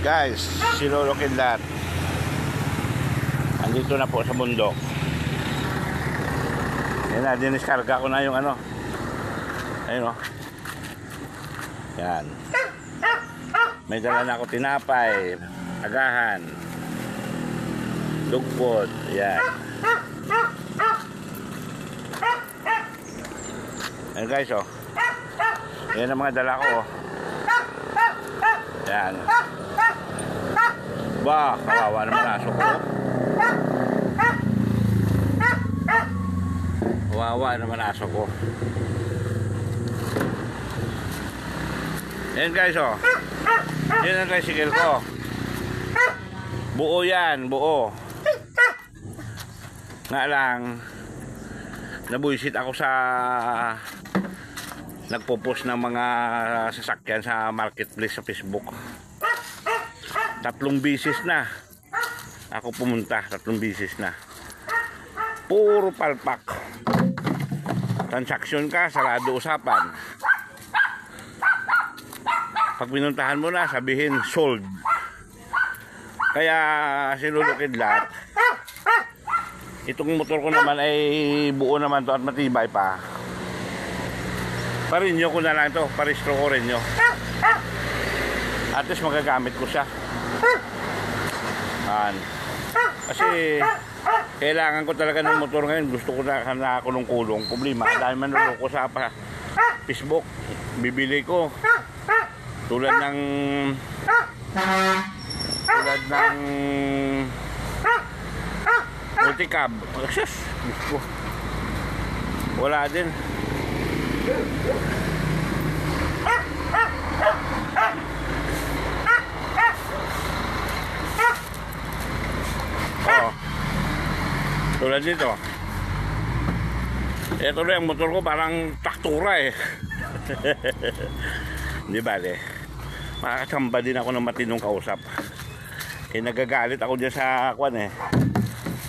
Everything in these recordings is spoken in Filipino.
Guys, si Lolo Kidlat andito na po sa bundok. Yan na, diniskarga ko na yung ano. Ayun o. Yan. May dala na ako tinapay, agahan, dugpod. Yan. Ayan guys o. Yan ang mga dala ko o. Yan. Ba, kawawa naman aso ko. Kawawa naman aso ko. Yan guys oh. Yan ang tricycle ko. Buo yan, buo. Nga lang, nabuisit ako sa nagpo-post ng mga sasakyan sa marketplace sa Facebook. 3 bisis na ako pumunta, 3 bisis na. Puro palpak. Transaksyon ka, sarado usapan. Pag pinuntahan mo na, sabihin sold. Kaya si Lolo Kidlat, itong motor ko naman ay buo naman to at matibay pa. Parinyo ko na lang to, paristro ko rin nyo. At least magagamit ko siya. Kasi kailangan ko talaga ng motor ngayon. Gusto ko na kulong-kulong. Problema, dahil manluloko sa Facebook. Bibili ko tulad ng multicab. Wala din. Oh. Tulad dito. Ito na yung motor ko, parang traktura eh. Hindi bale. Makakasamba din ako ng matinong kausap. Eh nagagalit ako dyan sa kwan eh.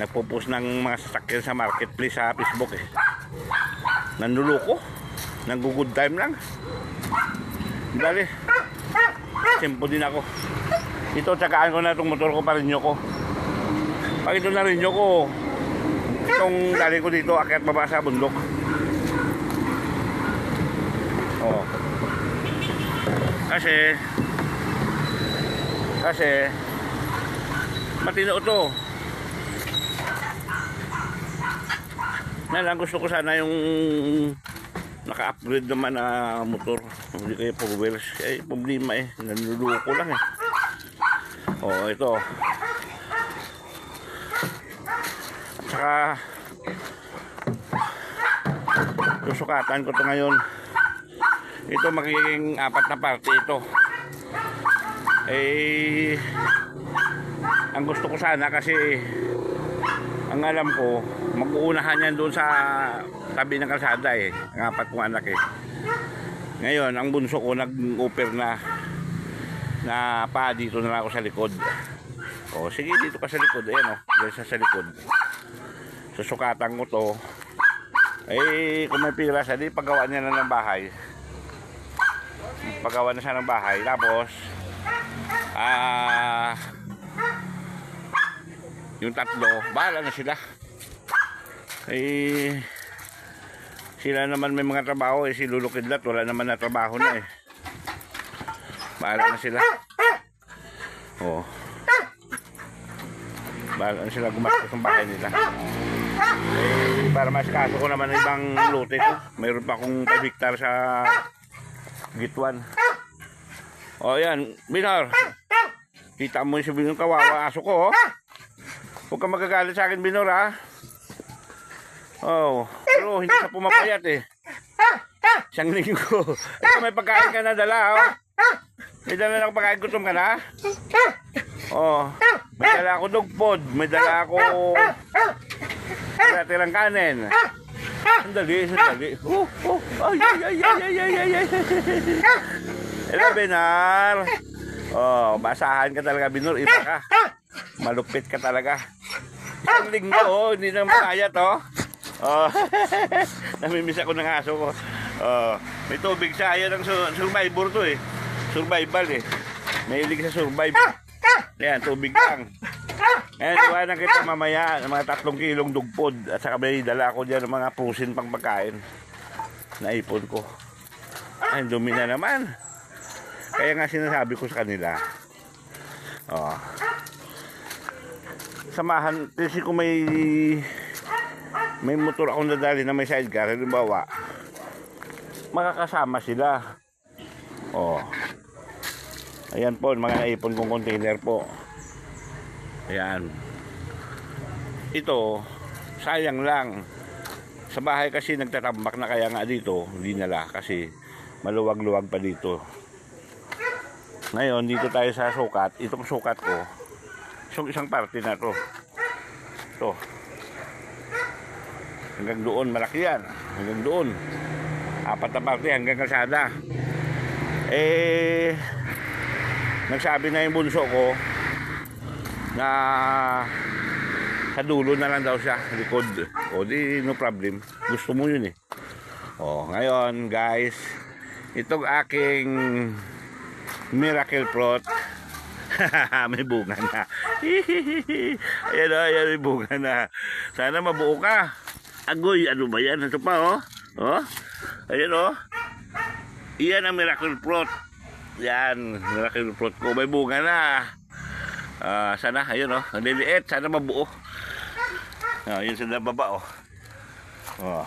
Nagpo-post ng mga sasakyan sa marketplace sa Facebook eh. Nanluloko. Nang-good time lang. Hindi bale. Simpo din ako. Ito, tsagaan ko na itong motor ko, pa rin nyo ko. Pag ito na rin nyo ko, itong dali ko dito, akyat baba sa bundok. Oh. Kasi matino ito. Lang gusto ko sana yung naka-upgrade naman na motor. Hindi kayo 4 wheels. Eh, problema eh. Nanluluko lang eh. Oh, ito. Saka susukatan ko to ngayon. Ito magiging 4 na parte ito. Eh ang gusto ko sana kasi ang alam ko mag-uunahan yan doon sa tabi ng kalsada eh. Ang 4 kong anak eh. Ngayon ang bunso ko nag-offer na pa dito na lang ako sa likod. O sige, dito ka sa likod. Ayan o, dyan sa likod. Susukatan ko to. Eh kung may pira siya, di paggawa niya na ng bahay. Paggawa na siya ng bahay. Tapos yung 3, bahala na sila. Eh sila naman may mga trabaho eh. Si Lolo Kidlat wala naman na trabaho na eh. Bahala na sila. Oh, bahala na sila gumastos ng bahay nila. Eh, para mas kaso ko naman ibang lote ko. Mayroon pa akong 5 hektar sa Gitwan. O yan, Binor. Kita mo yung sabi ng kawawa aso ko. Huwag ka magagalit sa akin, Binor ha. Oh, pero hindi sa pumapayat eh. Isang linggo. Ito may pagkain ka na dala oh. May dala na pagkain, gutom ka na. Oh, may dala ako dugpod. May dala ako tirang kanin. Sandali. Ay. Hello, Binor. Oh, basahan ka talaga, Binor. Iba ka. Malupit ka talaga. Isang linggo, oh. Hindi na makaya to. Oh. Namimiss ako ng aso ko. Oh. May tubig siya. Ayan ang survivor to eh. Survival eh. Mahilig sa survive. Yan, tubig lang. Ngayon, iwanan kita mamaya ng mga 3 kilong dugpod. At saka may dala ako dyan ng mga prusin pang pagkain. Naipon ko. Ay, dumi na naman. Kaya nga sinasabi ko sa kanila. Oh. Samahan, kasi kung may motor akong nadali na may sidecar, halimbawa, makakasama sila. Oh. Ayan po, mga naipon kong container po. Ayan. Ito, sayang lang. Sa bahay kasi nagtatambak na, kaya nga dito, hindi nala kasi maluwag-luwag pa dito. Ngayon, dito tayo sa sukat. Itong sukat ko, isang parte na to. Ito. Hanggang doon, malaki yan. Hanggang doon. 4 na parte hanggang kalsada. Nagsabi na yung bunso ko na sa dulo na lang daw siya, likod. O di, no problem. Gusto mo yun eh. O, ngayon guys, itong aking miracle fruit, may bunga na. Ayan o, ayan, may bunga na. Sana mabuo ka. Agoy, ano ba yan? Ito pa oh. Oh, ayan oh. Iyan ang miracle fruit. Yan, miracle fruit ko. May bunga na. Sana, ayun oh. Ang liliit, sana mabuo. Yun sa baba oh.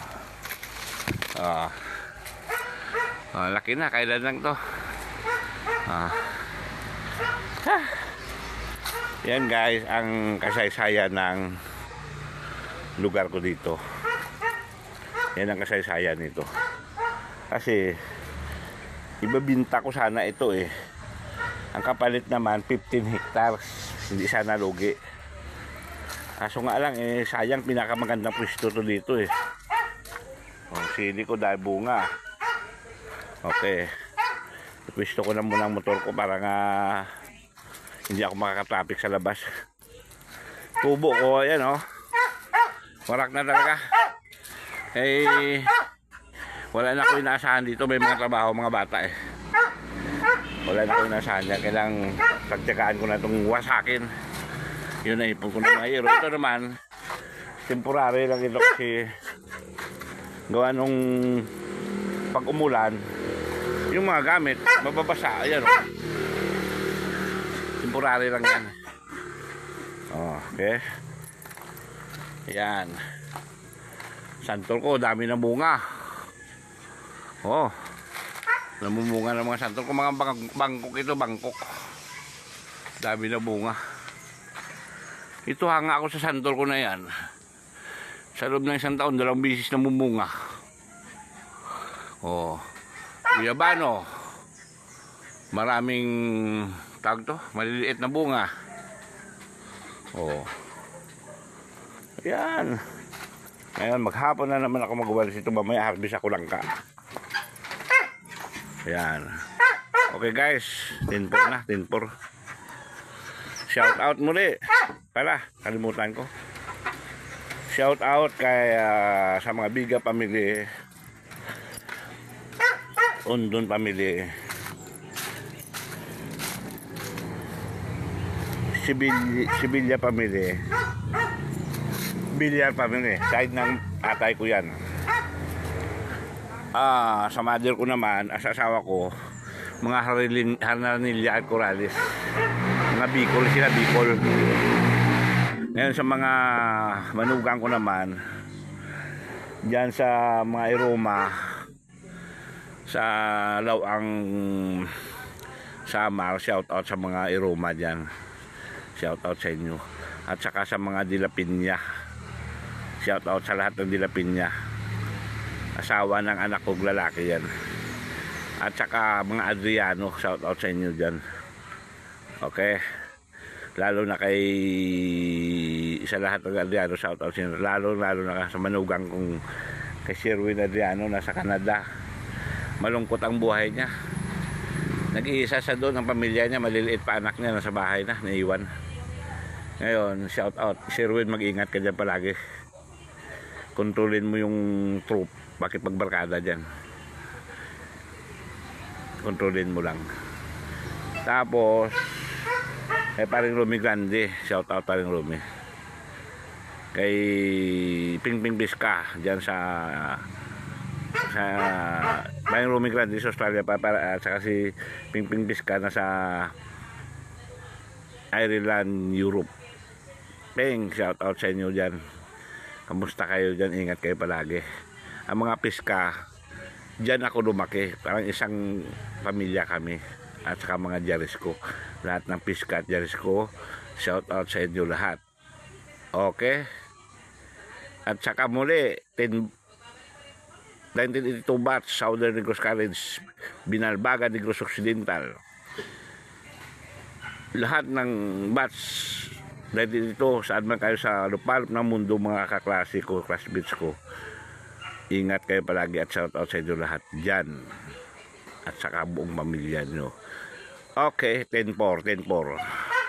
Laki na, kailan lang to. Yan guys, ang kasaysayan ng lugar ko dito. Yan ang kasaysayan nito. Kasi ibabinta ko sana ito eh. Ang kapalit naman 15 hectares. Hindi sana lugi. Kaso nga lang eh, sayang, pinakamagandang pwesto to dito eh. Sili ko dahil bunga. Okay. Pwesto ko na muna ang motor ko para nga hindi ako makaka-traffic sa labas. Tubo ko, ayan oh. Warak na talaga. Wala na ako inaasahan dito. May mga trabaho, mga bata eh. Wala na ako inaasahan dyan. Kailang pagtsakaan ko na itong wasakin. Yun na, ipon ko na mga hero. Ito naman, temporary lang ito kasi gawa nung pag umulan, yung mga gamit, mababasa. Ayan o. Temporary lang yan. Okay. Ayan. Santol ko, dami na bunga. Namumunga ng mga santol ko. Mga bangkok ito, bangkok. Dami na bunga. Ito hanga ako sa santol ko na yan. Sa loob ng 1 taon, 2 bisis na mumunga. Guyabano. Maraming tawag to, maliliit na bunga. Ayan. Ngayon, maghapon na naman ako magwalis ito. Mamaya harvest ako lang ka. Ayan. Okay guys, 10-4 na, 10-4. Shout out muli. Pala, kalimutan ko. Shout out kay sa mga Biga family, Undon family, Sibilya family, Bilyar family, side ng atay ko yan. Sa mother ko naman, sa asawa ko, mga Harnanilla at Corales, mga Bicol sila, Bicol. Ngayon sa mga manugang ko naman, dyan sa mga Iroma, sa Lawang Samar, shout out sa mga Iroma dyan, shout out sa inyo. At saka sa mga Dilapinya, shout out sa lahat ng Dilapinya, asawa ng anak kong lalaki yan. At saka mga Adriano, shout out sa inyo dyan. Okay, lalo na kay sa lahat ng Adriano, shout out sa inyo. Lalo na sa manugang kong kay Sherwin Adriano, nasa Canada. Malungkot ang buhay niya. Nag-iisa sa doon ang pamilya niya, maliliit pa anak niya, nasa bahay na, naiwan. Ngayon, shout out Sherwin, mag-ingat ka dyan palagi. Kontrolin mo yung troop, bakit pagbarkada dyan, kontrolin mo lang. Tapos Kay paring Rumi Grande, shout out paring Rumi. Kay Pingping Biska diyan sa paring Rumi Grande sa Australia para at saka si Pingping Biska na sa Ireland, Europe. Peng, shout out sa inyo diyan. Kamusta kayo diyan? Ingat kayo palagi. Ang mga piska diyan ako lumaki, parang isang pamilya kami. At saka mga Jalisco, lahat ng piska at Jalisco, shout out sa inyo lahat. Okay, at saka muli 1982 batch, Southern Negros College, Binalbaga, Negros Occidental. Lahat ng batch 1982, saan man kayo sa lupalop ng mundo, mga kaklase ko, classmates ko, ingat kayo palagi at shout out sa inyo lahat dyan. At saka buong pamilya nyo. Okay, 10-4, 10-4.